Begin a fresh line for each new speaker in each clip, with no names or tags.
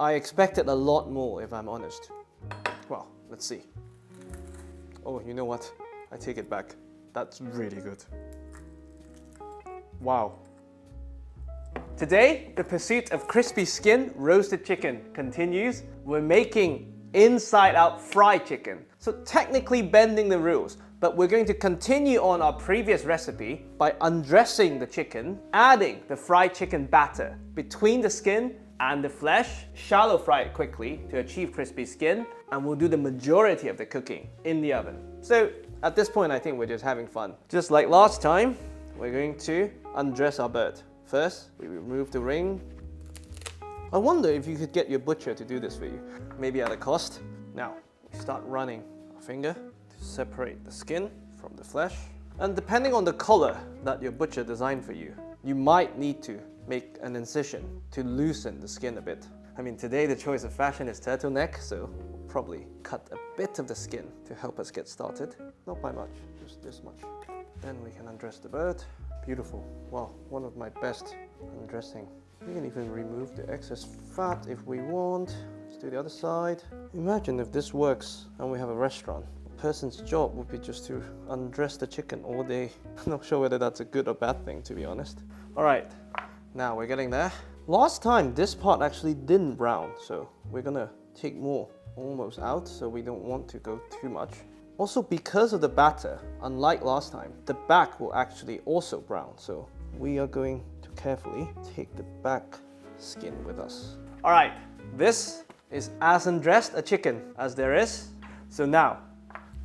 I expected a lot more, if I'm honest. Well, let's see. Oh, you know what? I take it back. That's really good. Wow. Today, the pursuit of crispy skin roasted chicken continues. We're making inside-out fried chicken. So technically bending the rules, but we're going to continue on our previous recipe by undressing the chicken, adding the fried chicken batter between the skin and the flesh, shallow fry it quickly to achieve crispy skin, and we'll do the majority of the cooking in the oven. So at this point, I think we're just having fun. Just like last time, we're going to undress our bird. First, we remove the ring. I wonder if you could get your butcher to do this for you, maybe at a cost. Now, we start running our finger to separate the skin from the flesh. And depending on the color that your butcher designed for you, you might need to make an incision to loosen the skin a bit. I mean, today the choice of fashion is turtleneck, so we'll probably cut a bit of the skin to help us get started. Not by much, just this much. Then we can undress the bird. Beautiful. Wow, one of my best undressing. We can even remove the excess fat if we want. Let's do the other side. Imagine if this works and we have a restaurant. A person's job would be just to undress the chicken all day. I'm not sure whether that's a good or bad thing, to be honest. All right, now we're getting there. Last time, this part actually didn't brown, so we're gonna take more almost out, so we don't want to go too much. Also, because of the batter, unlike last time, the back will actually also brown, so we are going to carefully take the back skin with us. All right, this is as undressed a chicken as there is. So now,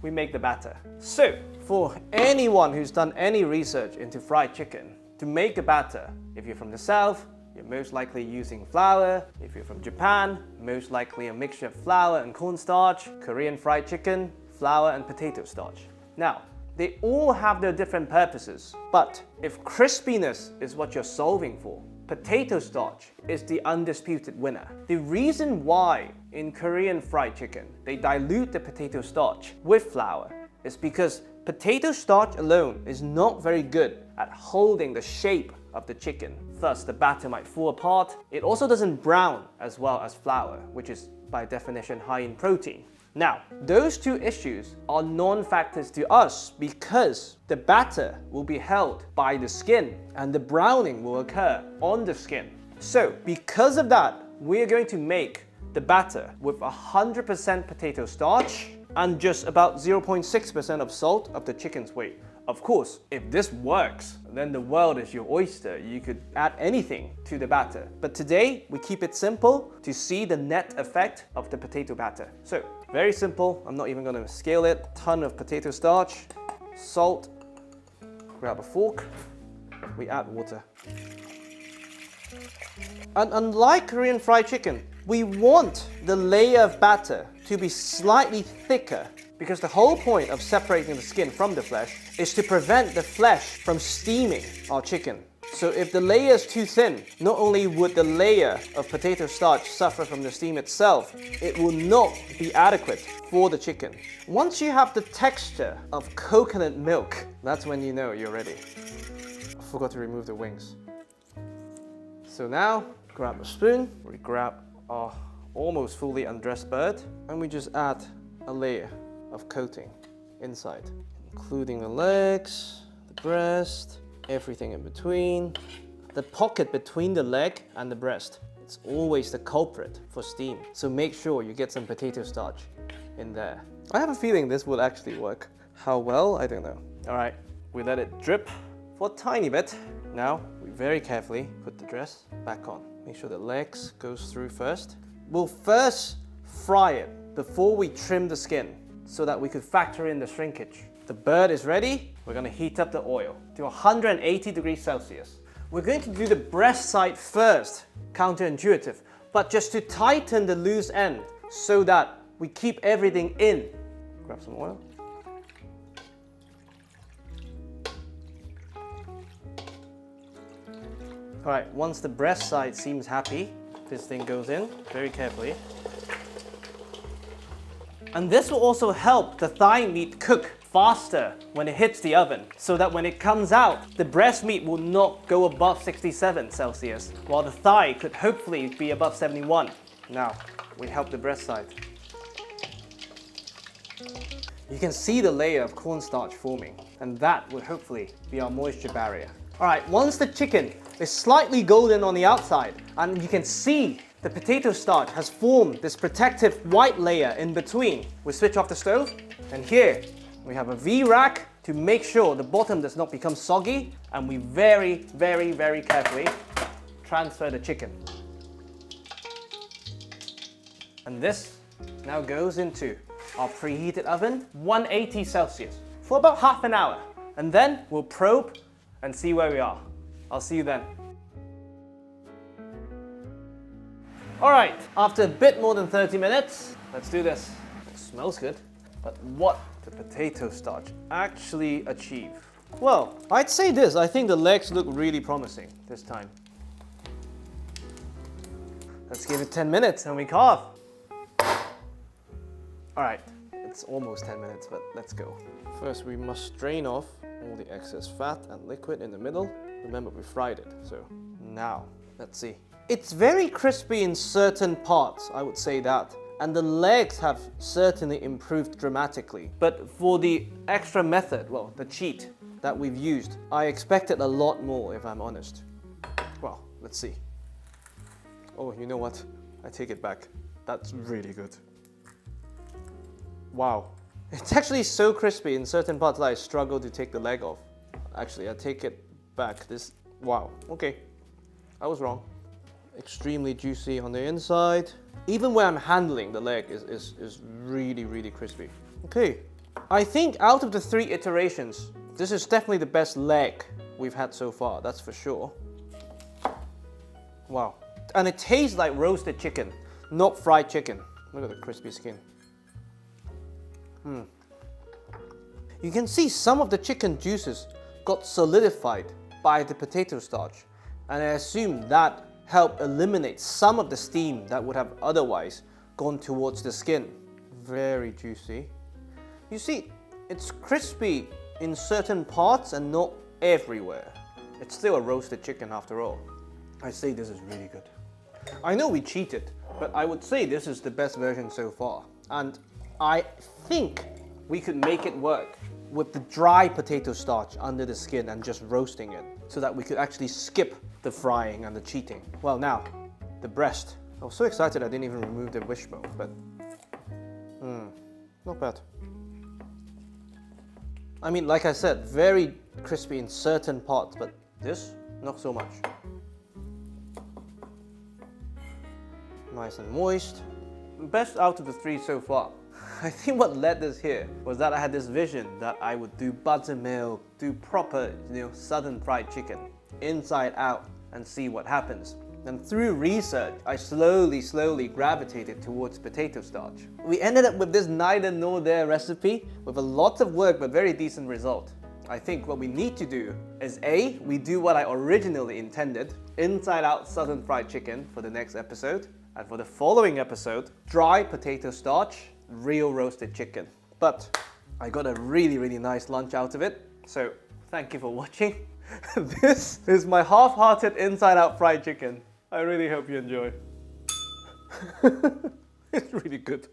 we make the batter. So, for anyone who's done any research into fried chicken, to make a batter, if you're from the south, you're most likely using flour. If you're from Japan, most likely a mixture of flour and cornstarch. Korean fried chicken, flour and potato starch. Now, they all have their different purposes, but if crispiness is what you're solving for, potato starch is the undisputed winner. The reason why in Korean fried chicken they dilute the potato starch with flour is because potato starch alone is not very good at holding the shape of the chicken. Thus, the batter might fall apart. It also doesn't brown as well as flour, which is by definition high in protein. Now, those two issues are non-factors to us because the batter will be held by the skin and the browning will occur on the skin. So, because of that, we are going to make the batter with 100% potato starch and just about 0.6% of salt of the chicken's weight. Of course, if this works, then the world is your oyster. You could add anything to the batter. But today, we keep it simple to see the net effect of the potato batter. So, very simple. I'm not even going to scale it. Ton of potato starch, salt, grab a fork, we add water. And unlike Korean fried chicken, we want the layer of batter to be slightly thicker because the whole point of separating the skin from the flesh is to prevent the flesh from steaming our chicken. So if the layer is too thin, not only would the layer of potato starch suffer from the steam itself, it will not be adequate for the chicken. Once you have the texture of coconut milk, that's when you know you're ready. I forgot to remove the wings. So now, grab a spoon, we grab our almost fully undressed bird, and we just add a layer of coating inside, including the legs, the breast, everything in between. The pocket between the leg and the breast, it's always the culprit for steam. So make sure you get some potato starch in there. I have a feeling this will actually work. How well, I don't know. All right, we let it drip for a tiny bit. Now, we very carefully put the dress back on. Make sure the legs goes through first. We'll first fry it before we trim the skin so that we could factor in the shrinkage. The bird is ready. We're going to heat up the oil to 180 degrees Celsius. We're going to do the breast side first, counterintuitive, but just to tighten the loose end so that we keep everything in. Grab some oil. All right, once the breast side seems happy, this thing goes in very carefully. And this will also help the thigh meat cook faster when it hits the oven, so that when it comes out, the breast meat will not go above 67 Celsius, while the thigh could hopefully be above 71. Now, we help the breast side. You can see the layer of cornstarch forming, and that will hopefully be our moisture barrier. All right, once the chicken is slightly golden on the outside, and you can see the potato starch has formed this protective white layer in between, we switch off the stove, and here we have a V-rack to make sure the bottom does not become soggy, and we very, very, very carefully transfer the chicken. And this now goes into our preheated oven, 180 Celsius, for about half an hour. And then we'll probe and see where we are. I'll see you then. All right, after a bit more than 30 minutes, let's do this. It smells good, but what did the potato starch actually achieve? Well, I'd say this, I think the legs look really promising this time. Let's give it 10 minutes and we carve. All right, it's almost 10 minutes, but let's go. First, we must strain off all the excess fat and liquid in the middle. Remember, we fried it, so now, let's see. It's very crispy in certain parts, I would say that. And the legs have certainly improved dramatically. But for the extra method, well, the cheat that we've used, I expected a lot more, if I'm honest. Well, let's see. Oh, you know what? I take it back. That's really good. Wow. It's actually so crispy in certain parts that I struggle to take the leg off. Actually, I take it back. Wow. Okay. I was wrong. Extremely juicy on the inside. Even when I'm handling, the leg is really, really crispy. Okay. I think out of the 3 iterations, this is definitely the best leg we've had so far. That's for sure. Wow. And it tastes like roasted chicken, not fried chicken. Look at the crispy skin. You can see some of the chicken juices got solidified by the potato starch, and I assume that helped eliminate some of the steam that would have otherwise gone towards the skin. Very juicy. You see, it's crispy in certain parts and not everywhere. It's still a roasted chicken after all. I say this is really good. I know we cheated, but I would say this is the best version so far. And I think we could make it work with the dry potato starch under the skin and just roasting it so that we could actually skip the frying and the cheating. Well, now, the breast. I was so excited I didn't even remove the wishbone, but not bad. I mean, like I said, very crispy in certain parts, but this, not so much. Nice and moist. Best out of the 3 so far. I think what led us here was that I had this vision that I would do buttermilk, do proper, southern fried chicken, inside out, and see what happens. And through research, I slowly gravitated towards potato starch. We ended up with this neither nor there recipe with a lot of work but very decent result. I think what we need to do is A, we do what I originally intended, inside out southern fried chicken for the next episode. And for the following episode, dry potato starch, real roasted chicken. But I got a really nice lunch out of it, so thank you for watching. This is my half-hearted inside-out fried chicken. I really hope you enjoy. It's really good.